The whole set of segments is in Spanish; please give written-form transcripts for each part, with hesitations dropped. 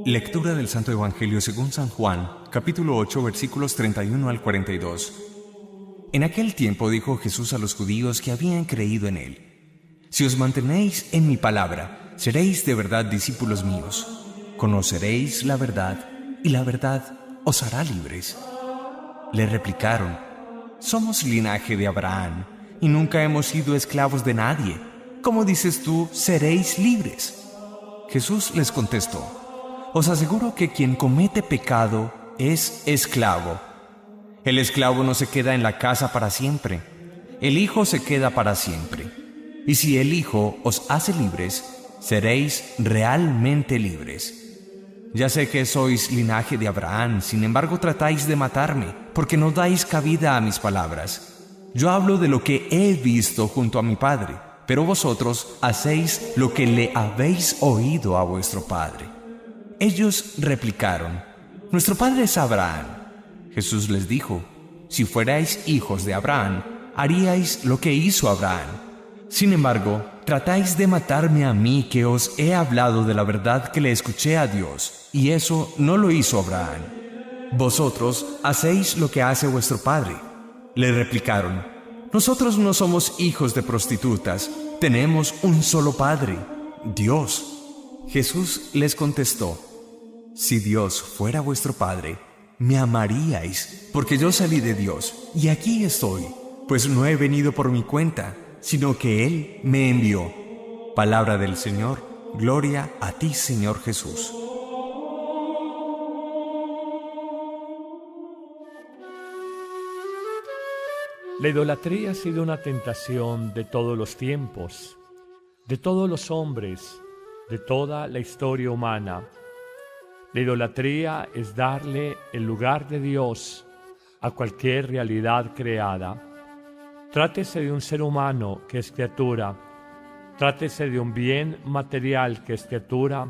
Lectura del Santo Evangelio según San Juan, capítulo 8, versículos 31 al 42. En aquel tiempo dijo Jesús a los judíos que habían creído en él: Si os mantenéis en mi palabra, seréis de verdad discípulos míos. Conoceréis la verdad, y la verdad os hará libres. Le replicaron: Somos linaje de Abraham, y nunca hemos sido esclavos de nadie. ¿Cómo dices tú, seréis libres? Jesús les contestó: Os aseguro que quien comete pecado es esclavo. El esclavo no se queda en la casa para siempre. El Hijo se queda para siempre. Y si el Hijo os hace libres, seréis realmente libres. Ya sé que sois linaje de Abraham, sin embargo tratáis de matarme, porque no dais cabida a mis palabras. Yo hablo de lo que he visto junto a mi Padre, pero vosotros hacéis lo que le habéis oído a vuestro padre. Ellos replicaron: Nuestro padre es Abraham. Jesús les dijo: Si fuerais hijos de Abraham, haríais lo que hizo Abraham. Sin embargo, tratáis de matarme a mí, que os he hablado de la verdad que le escuché a Dios, y eso no lo hizo Abraham. Vosotros hacéis lo que hace vuestro padre. Le replicaron: Nosotros no somos hijos de prostitutas, tenemos un solo Padre, Dios. Jesús les contestó: Si Dios fuera vuestro Padre, me amaríais, porque yo salí de Dios, y aquí estoy, pues no he venido por mi cuenta, sino que Él me envió. Palabra del Señor, gloria a ti, Señor Jesús. La idolatría ha sido una tentación de todos los tiempos, de todos los hombres, de toda la historia humana. La idolatría es darle el lugar de Dios a cualquier realidad creada. Trátese de un ser humano que es criatura, trátese de un bien material que es criatura,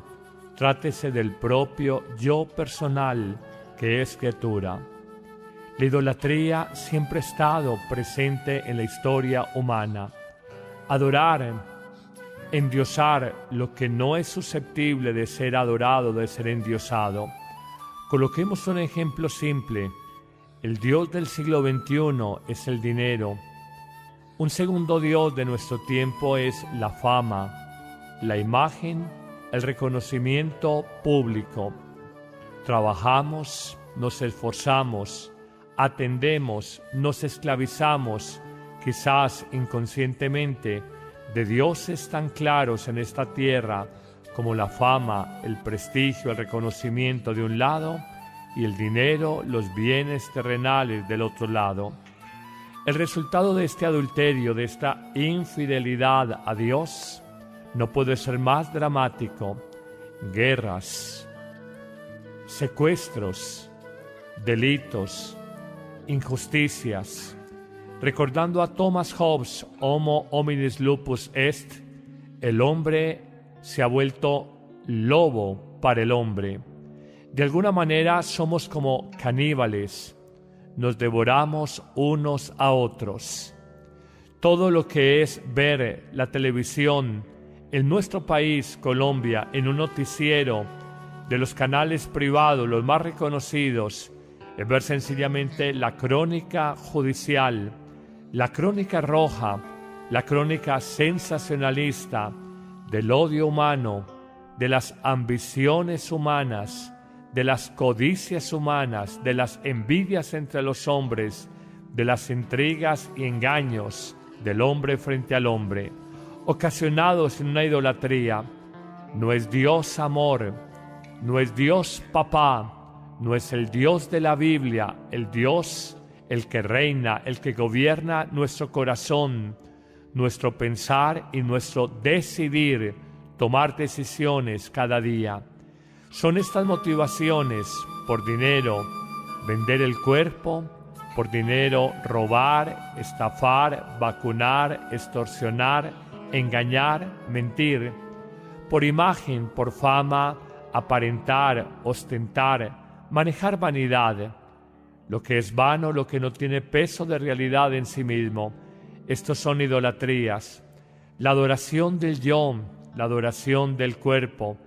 trátese del propio yo personal que es criatura. La idolatría siempre ha estado presente en la historia humana. Adorar, endiosar lo que no es susceptible de ser adorado, de ser endiosado. Coloquemos un ejemplo simple. El Dios del siglo XXI es el dinero. Un segundo Dios de nuestro tiempo es la fama, la imagen, el reconocimiento público. Trabajamos, nos esforzamos, atendemos, nos esclavizamos, quizás inconscientemente, de dioses tan claros en esta tierra como la fama, el prestigio, el reconocimiento de un lado y el dinero, los bienes terrenales del otro lado. El resultado de este adulterio, de esta infidelidad a Dios, no puede ser más dramático. Guerras, secuestros, delitos, injusticias. Recordando a Thomas Hobbes, Homo hominis lupus est, el hombre se ha vuelto lobo para el hombre. De alguna manera somos como caníbales, nos devoramos unos a otros. Todo lo que es ver la televisión en nuestro país, Colombia, en un noticiero de los canales privados, los más reconocidos, es ver sencillamente la crónica judicial, la crónica roja, la crónica sensacionalista del odio humano, de las ambiciones humanas, de las codicias humanas, de las envidias entre los hombres, de las intrigas y engaños del hombre frente al hombre, ocasionados en una idolatría. No es Dios amor, no es Dios papá, no es el Dios de la Biblia, el Dios el que reina, el que gobierna nuestro corazón, nuestro pensar y nuestro decidir, tomar decisiones cada día. Son estas motivaciones: por dinero, vender el cuerpo; por dinero, robar, estafar, vacunar, extorsionar, engañar, mentir; por imagen, por fama, aparentar, ostentar, manejar vanidad. Lo que es vano, lo que no tiene peso de realidad en sí mismo. Estos son idolatrías. La adoración del yo, la adoración del cuerpo,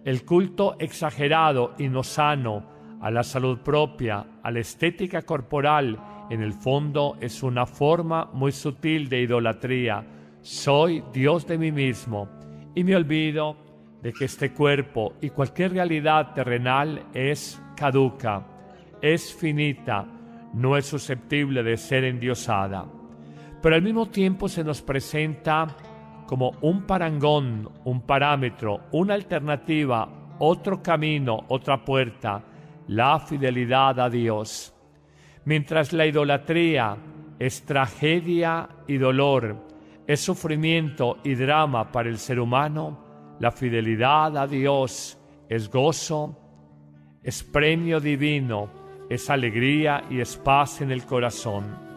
El culto exagerado y no sano a la salud propia, a la estética corporal, en el fondo es una forma muy sutil de idolatría. Soy Dios de mí mismo y me olvido de que este cuerpo y cualquier realidad terrenal es caduca, es finita, no es susceptible de ser endiosada. Pero al mismo tiempo se nos presenta como un parangón, un parámetro, una alternativa, otro camino, otra puerta, la fidelidad a Dios. Mientras la idolatría es tragedia y dolor, es sufrimiento y drama para el ser humano, la fidelidad a Dios es gozo, es premio divino, es alegría y es paz en el corazón.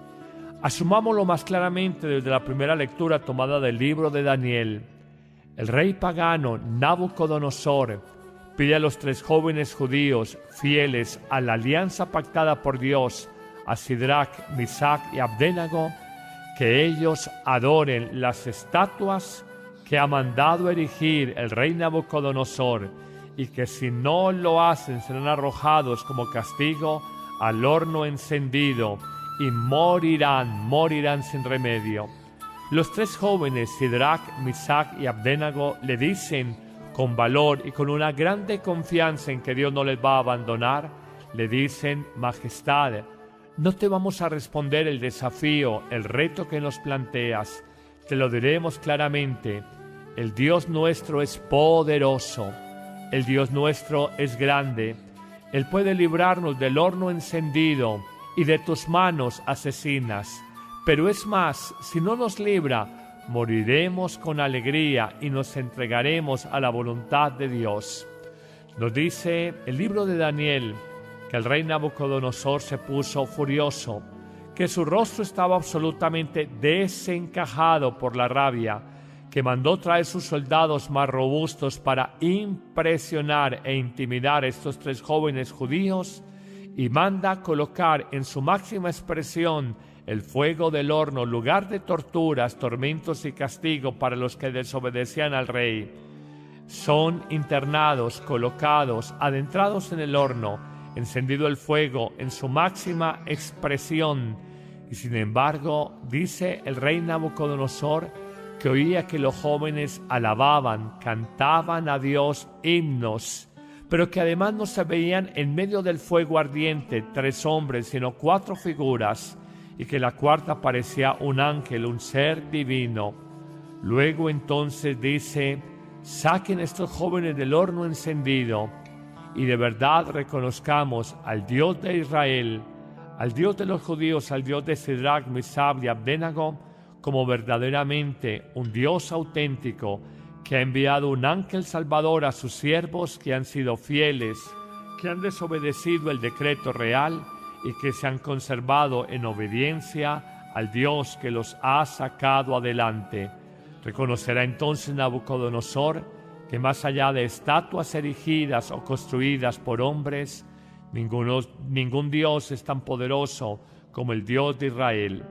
Asumámoslo más claramente desde la primera lectura tomada del libro de Daniel. El rey pagano Nabucodonosor pide a los 3 jóvenes judíos fieles a la alianza pactada por Dios, a Sidrac, Misac y Abdenago, que ellos adoren las estatuas que ha mandado erigir el rey Nabucodonosor, y que si no lo hacen serán arrojados como castigo al horno encendido y morirán sin remedio. Los 3 jóvenes, Sidrac, Misac y Abdenago, le dicen con valor y con una grande confianza en que Dios no les va a abandonar, le dicen: Majestad, no te vamos a responder el desafío, el reto que nos planteas, te lo diremos claramente. El Dios nuestro es poderoso, el Dios nuestro es grande, Él puede librarnos del horno encendido y de tus manos asesinas. Pero es más, si no nos libra, moriremos con alegría y nos entregaremos a la voluntad de Dios. Nos dice el libro de Daniel que el rey Nabucodonosor se puso furioso, que su rostro estaba absolutamente desencajado por la rabia, que mandó traer sus soldados más robustos para impresionar e intimidar a estos 3 jóvenes judíos, y manda colocar en su máxima expresión el fuego del horno, lugar de torturas, tormentos y castigo para los que desobedecían al rey. Son internados, colocados, adentrados en el horno, encendido el fuego en su máxima expresión. Y sin embargo, dice el rey Nabucodonosor que oía que los jóvenes alababan, cantaban a Dios himnos, pero que además no se veían en medio del fuego ardiente 3 hombres, sino 4 figuras, y que la cuarta parecía un ángel, un ser divino. Luego entonces dice: saquen estos jóvenes del horno encendido y de verdad reconozcamos al Dios de Israel, al Dios de los judíos, al Dios de Sidrac, Misac y Abdenago, como verdaderamente un Dios auténtico, que ha enviado un ángel salvador a sus siervos que han sido fieles, que han desobedecido el decreto real y que se han conservado en obediencia al Dios que los ha sacado adelante. Reconocerá entonces Nabucodonosor que más allá de estatuas erigidas o construidas por hombres, ningún Dios es tan poderoso como el Dios de Israel.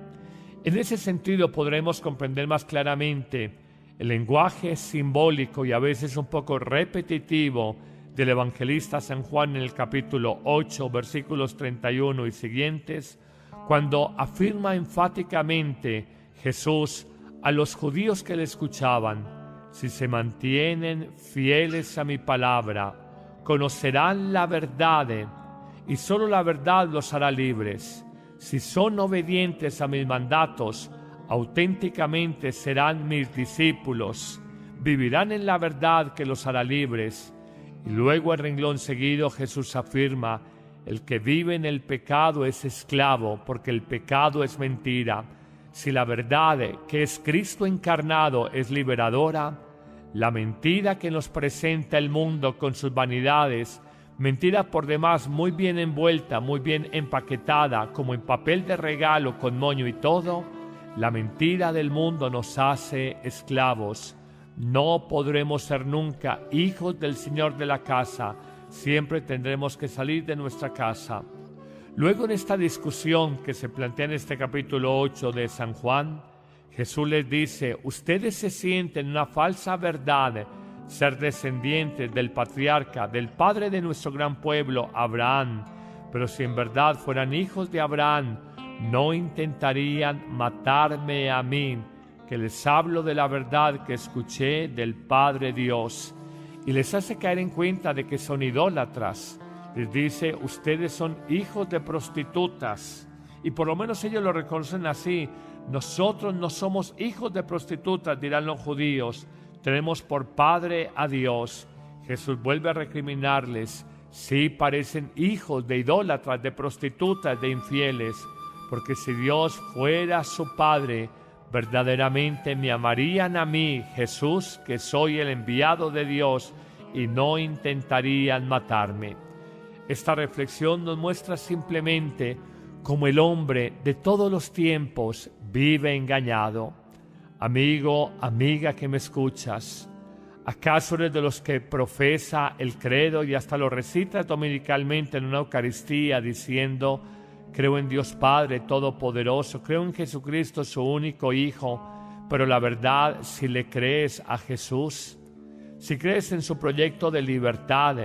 En ese sentido podremos comprender más claramente el lenguaje simbólico y a veces un poco repetitivo del evangelista San Juan en el capítulo 8, versículos 31 y siguientes, cuando afirma enfáticamente Jesús a los judíos que le escuchaban: si se mantienen fieles a mi palabra, conocerán la verdad, y solo la verdad los hará libres. Si son obedientes a mis mandatos, auténticamente serán mis discípulos, vivirán en la verdad que los hará libres. Y luego, al renglón seguido, Jesús afirma: el que vive en el pecado es esclavo, porque el pecado es mentira. Si la verdad, que es Cristo encarnado, es liberadora, la mentira que nos presenta el mundo con sus vanidades, mentira por demás muy bien envuelta, muy bien empaquetada, como en papel de regalo con moño y todo, la mentira del mundo nos hace esclavos. No podremos ser nunca hijos del Señor de la casa, siempre tendremos que salir de nuestra casa. Luego, en esta discusión que se plantea en este capítulo 8 de San Juan, Jesús les dice: ustedes se sienten en una falsa verdad, ser descendientes del patriarca, del padre de nuestro gran pueblo, Abraham. Pero si en verdad fueran hijos de Abraham, no intentarían matarme a mí, que les hablo de la verdad que escuché del Padre Dios. Y les hace caer en cuenta de que son idólatras. Les dice, ustedes son hijos de prostitutas. Y por lo menos ellos lo reconocen así. Nosotros no somos hijos de prostitutas, dirán los judíos. Tenemos por padre a Dios. Jesús vuelve a recriminarles. Sí, parecen hijos de idólatras, de prostitutas, de infieles. Porque si Dios fuera su padre, verdaderamente me amarían a mí, Jesús, que soy el enviado de Dios, y no intentarían matarme. Esta reflexión nos muestra simplemente cómo el hombre de todos los tiempos vive engañado. Amigo, amiga que me escuchas, ¿acaso eres de los que profesa el credo y hasta lo recita dominicalmente en una Eucaristía diciendo: creo en Dios Padre Todopoderoso, creo en Jesucristo, su único Hijo? Pero la verdad, si le crees a Jesús, si crees en su proyecto de libertad,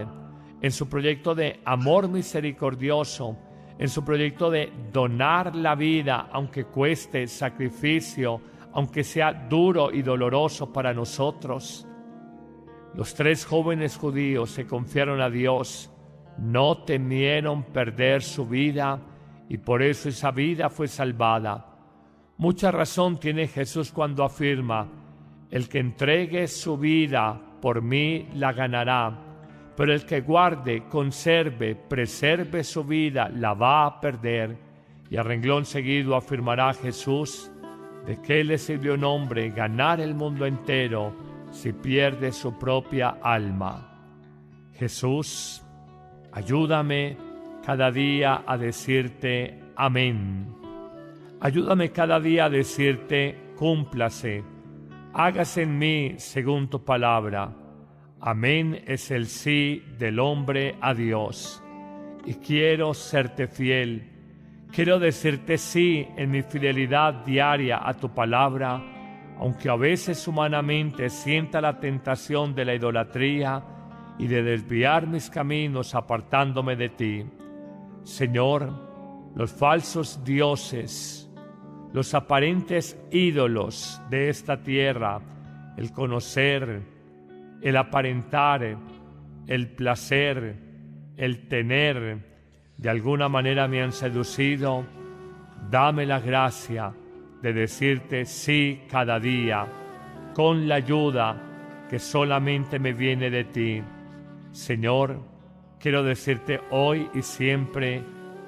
en su proyecto de amor misericordioso, en su proyecto de donar la vida, aunque cueste sacrificio, aunque sea duro y doloroso para nosotros. Los 3 jóvenes judíos se confiaron a Dios, no temieron perder su vida, y por eso esa vida fue salvada. Mucha razón tiene Jesús cuando afirma: el que entregue su vida por mí la ganará, pero el que guarde, conserve, preserve su vida la va a perder. Y a renglón seguido afirmará Jesús: ¿de qué le sirvió a un hombre ganar el mundo entero si pierde su propia alma? Jesús, ayúdame cada día a decirte amén. Ayúdame cada día a decirte cúmplase, hágase en mí según tu palabra. Amén es el sí del hombre a Dios. Y quiero serte fiel. Quiero decirte sí en mi fidelidad diaria a tu palabra, aunque a veces humanamente sienta la tentación de la idolatría y de desviar mis caminos apartándome de ti. Señor, los falsos dioses, los aparentes ídolos de esta tierra, el conocer, el aparentar, el placer, el tener, de alguna manera me han seducido. Dame la gracia de decirte sí cada día, con la ayuda que solamente me viene de ti. Señor, quiero decirte hoy y siempre,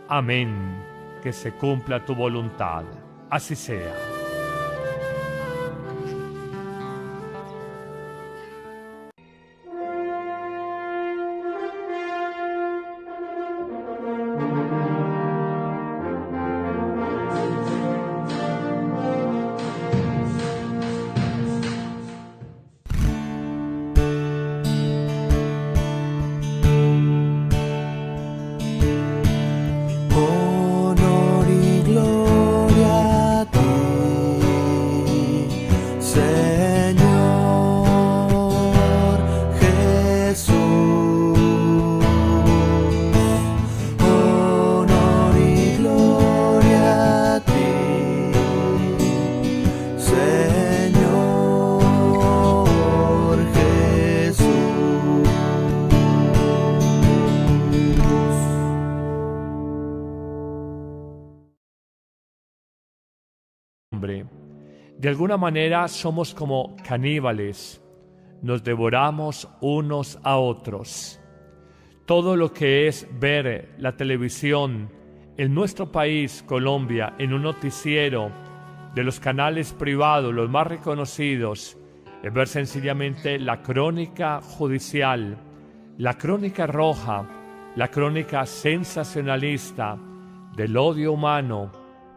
amén, que se cumpla tu voluntad. Así sea. De alguna manera somos como caníbales, nos devoramos unos a otros. Todo lo que es ver la televisión en nuestro país, Colombia, en un noticiero de los canales privados, los más reconocidos, es ver sencillamente la crónica judicial, la crónica roja, la crónica sensacionalista del odio humano,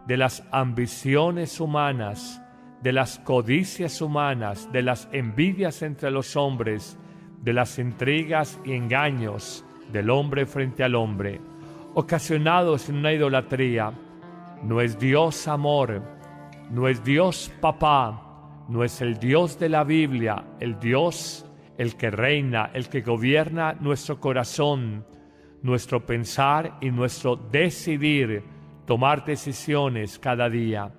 de las ambiciones humanas, de las codicias humanas, de las envidias entre los hombres, de las intrigas y engaños del hombre frente al hombre, ocasionados en una idolatría. No es Dios amor, no es Dios papá, no es el Dios de la Biblia, el Dios el que reina, el que gobierna nuestro corazón, nuestro pensar y nuestro decidir, tomar decisiones cada día.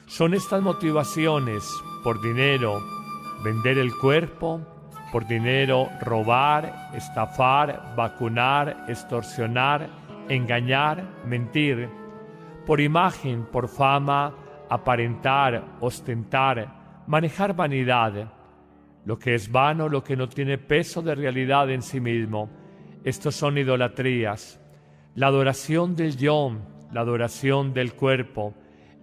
Son estas motivaciones: por dinero, vender el cuerpo; por dinero, robar, estafar, vacunar, extorsionar, engañar, mentir; por imagen, por fama, aparentar, ostentar, manejar vanidad. Lo que es vano, lo que no tiene peso de realidad en sí mismo. Estos son idolatrías. La adoración del yo, la adoración del cuerpo,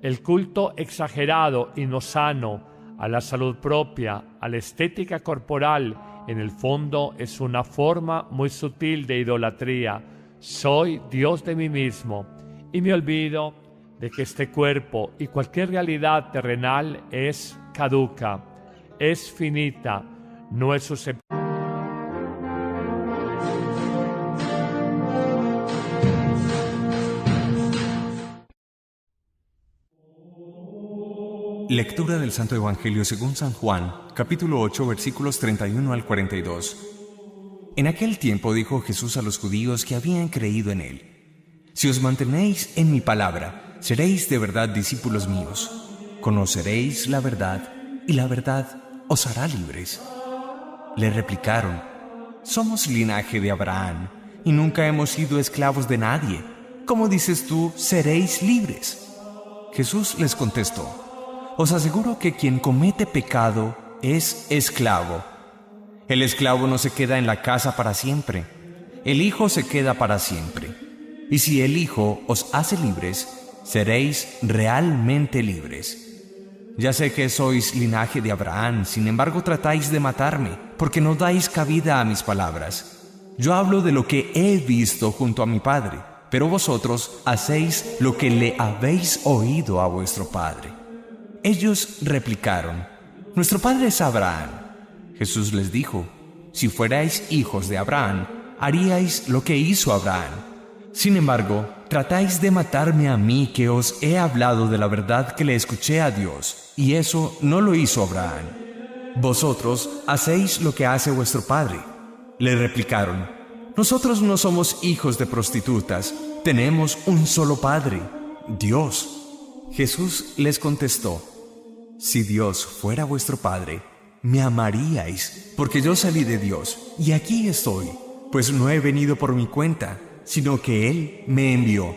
el culto exagerado y no sano a la salud propia, a la estética corporal, en el fondo es una forma muy sutil de idolatría. Soy Dios de mí mismo y me olvido de que este cuerpo y cualquier realidad terrenal es caduca, es finita, no es susceptible. Lectura del Santo Evangelio según San Juan, capítulo 8, versículos 31 al 42. En aquel tiempo dijo Jesús a los judíos que habían creído en él: Si os mantenéis en mi palabra, seréis de verdad discípulos míos. Conoceréis la verdad, y la verdad os hará libres. Le replicaron: Somos linaje de Abraham, y nunca hemos sido esclavos de nadie. ¿Cómo dices tú, seréis libres? Jesús les contestó: Os aseguro que quien comete pecado es esclavo. El esclavo no se queda en la casa para siempre. El Hijo se queda para siempre. Y si el Hijo os hace libres, seréis realmente libres. Ya sé que sois linaje de Abraham, sin embargo tratáis de matarme, porque no dais cabida a mis palabras. Yo hablo de lo que he visto junto a mi Padre, pero vosotros hacéis lo que le habéis oído a vuestro padre. Ellos replicaron: Nuestro padre es Abraham. Jesús les dijo: Si fuerais hijos de Abraham, haríais lo que hizo Abraham. Sin embargo, tratáis de matarme a mí, que os he hablado de la verdad que le escuché a Dios, y eso no lo hizo Abraham. Vosotros hacéis lo que hace vuestro padre. Le replicaron: Nosotros no somos hijos de prostitutas, tenemos un solo padre, Dios. Jesús les contestó: Si Dios fuera vuestro Padre, me amaríais, porque yo salí de Dios, y aquí estoy, pues no he venido por mi cuenta, sino que Él me envió.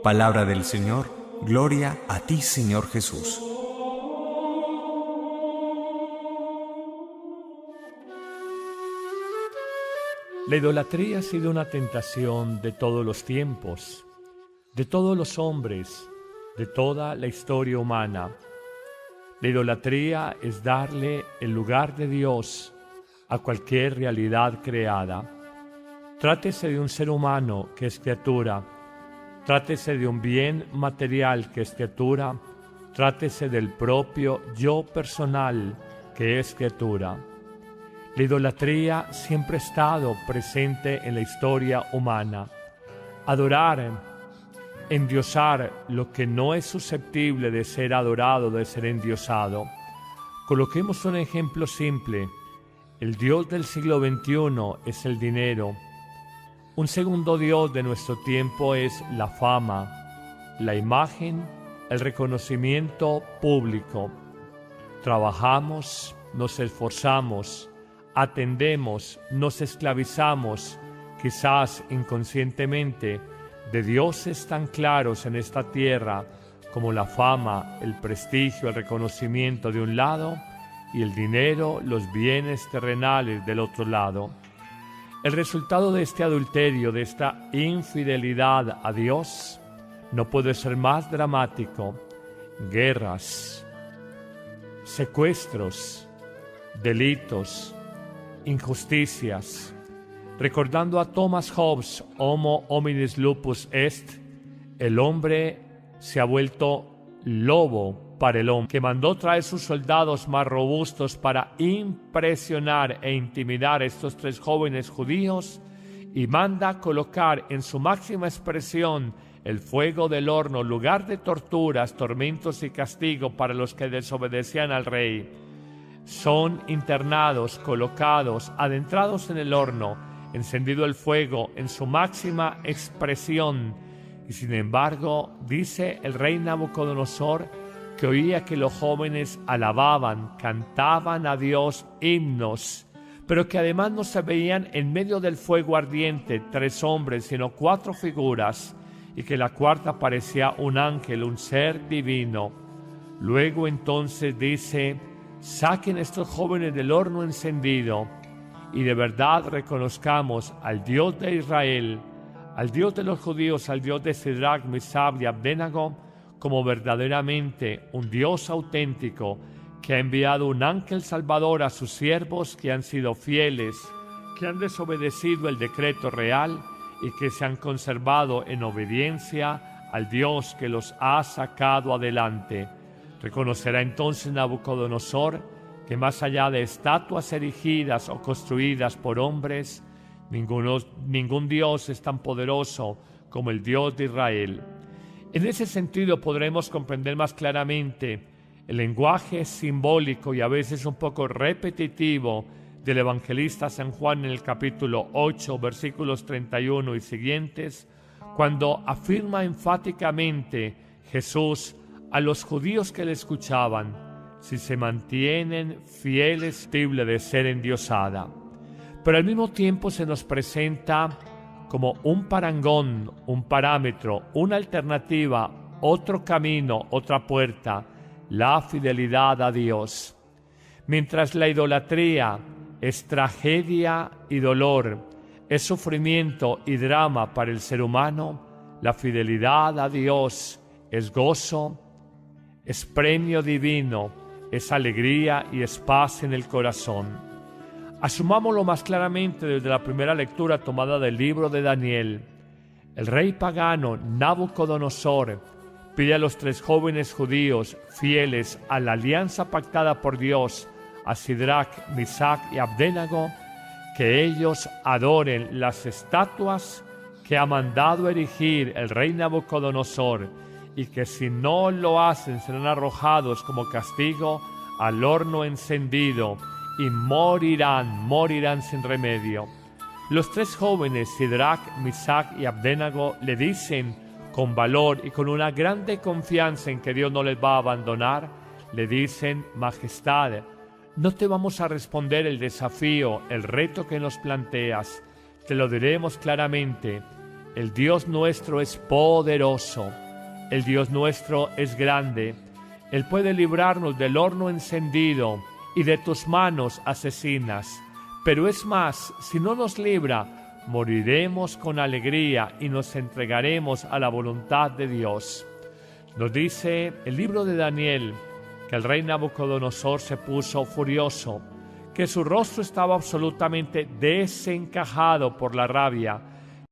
Palabra del Señor. Gloria a ti, Señor Jesús. La idolatría ha sido una tentación de todos los tiempos, de todos los hombres, de toda la historia humana. La idolatría es darle el lugar de Dios a cualquier realidad creada. Trátese de un ser humano que es criatura, trátese de un bien material que es criatura, trátese del propio yo personal que es criatura. La idolatría siempre ha estado presente en la historia humana. Adorar, endiosar lo que no es susceptible de ser adorado, de ser endiosado. Coloquemos un ejemplo simple. El Dios del siglo XXI es el dinero. Un segundo Dios de nuestro tiempo es la fama, la imagen, el reconocimiento público. Trabajamos, nos esforzamos, atendemos, nos esclavizamos, quizás inconscientemente, de dioses tan claros en esta tierra como la fama, el prestigio, el reconocimiento de un lado y el dinero, los bienes terrenales del otro lado. El resultado de este adulterio, de esta infidelidad a Dios, no puede ser más dramático. Guerras, secuestros, delitos, injusticias. Recordando a Thomas Hobbes, Homo hominis lupus est, el hombre se ha vuelto lobo para el hombre, que mandó traer sus soldados más robustos para impresionar e intimidar a estos 3 jóvenes judíos, y manda colocar en su máxima expresión el fuego del horno, lugar de torturas, tormentos y castigo para los que desobedecían al rey. son internados, colocados, adentrados en el horno, encendido el fuego en su máxima expresión. Y sin embargo, dice el rey Nabucodonosor que oía que los jóvenes alababan, cantaban a Dios himnos, pero que además no se veían en medio del fuego ardiente 3 hombres, sino 4 figuras, y que la cuarta parecía un ángel, un ser divino. Luego entonces dice: saquen estos jóvenes del horno encendido, y de verdad reconozcamos al Dios de Israel, al Dios de los judíos, al Dios de Sadrach, Mesach y Abdenago, como verdaderamente un Dios auténtico, que ha enviado un ángel salvador a sus siervos que han sido fieles, que han desobedecido el decreto real y que se han conservado en obediencia al Dios que los ha sacado adelante. Reconocerá entonces Nabucodonosor que más allá de estatuas erigidas o construidas por hombres, ningún Dios es tan poderoso como el Dios de Israel. En ese sentido podremos comprender más claramente el lenguaje simbólico y a veces un poco repetitivo del evangelista San Juan en el capítulo 8, versículos 31 y siguientes, cuando afirma enfáticamente Jesús a los judíos que le escuchaban: si se mantienen fieles, de ser endiosada. Pero al mismo tiempo se nos presenta como un parangón, un parámetro, una alternativa, otro camino, otra puerta: la fidelidad a Dios. Mientras la idolatría es tragedia y dolor, es sufrimiento y drama para el ser humano, la fidelidad a Dios es gozo, es premio divino, es alegría y es paz en el corazón. Asumámoslo más claramente desde la primera lectura tomada del libro de Daniel. El rey pagano Nabucodonosor pide a los 3 jóvenes judíos fieles a la alianza pactada por Dios, a Sadrach, Mesach y Abdenago, que ellos adoren las estatuas que ha mandado erigir el rey Nabucodonosor, y que si no lo hacen serán arrojados como castigo al horno encendido y morirán sin remedio. Los 3 jóvenes, Sadrach, Mesach y Abdenago, le dicen con valor y con una grande confianza en que Dios no les va a abandonar, le dicen: Majestad, no te vamos a responder el desafío, el reto que nos planteas, te lo diremos claramente: el Dios nuestro es poderoso, el Dios nuestro es grande, Él puede librarnos del horno encendido y de tus manos asesinas, pero es más, si no nos libra, moriremos con alegría y nos entregaremos a la voluntad de Dios. Nos dice el libro de Daniel que el rey Nabucodonosor se puso furioso, que su rostro estaba absolutamente desencajado por la rabia,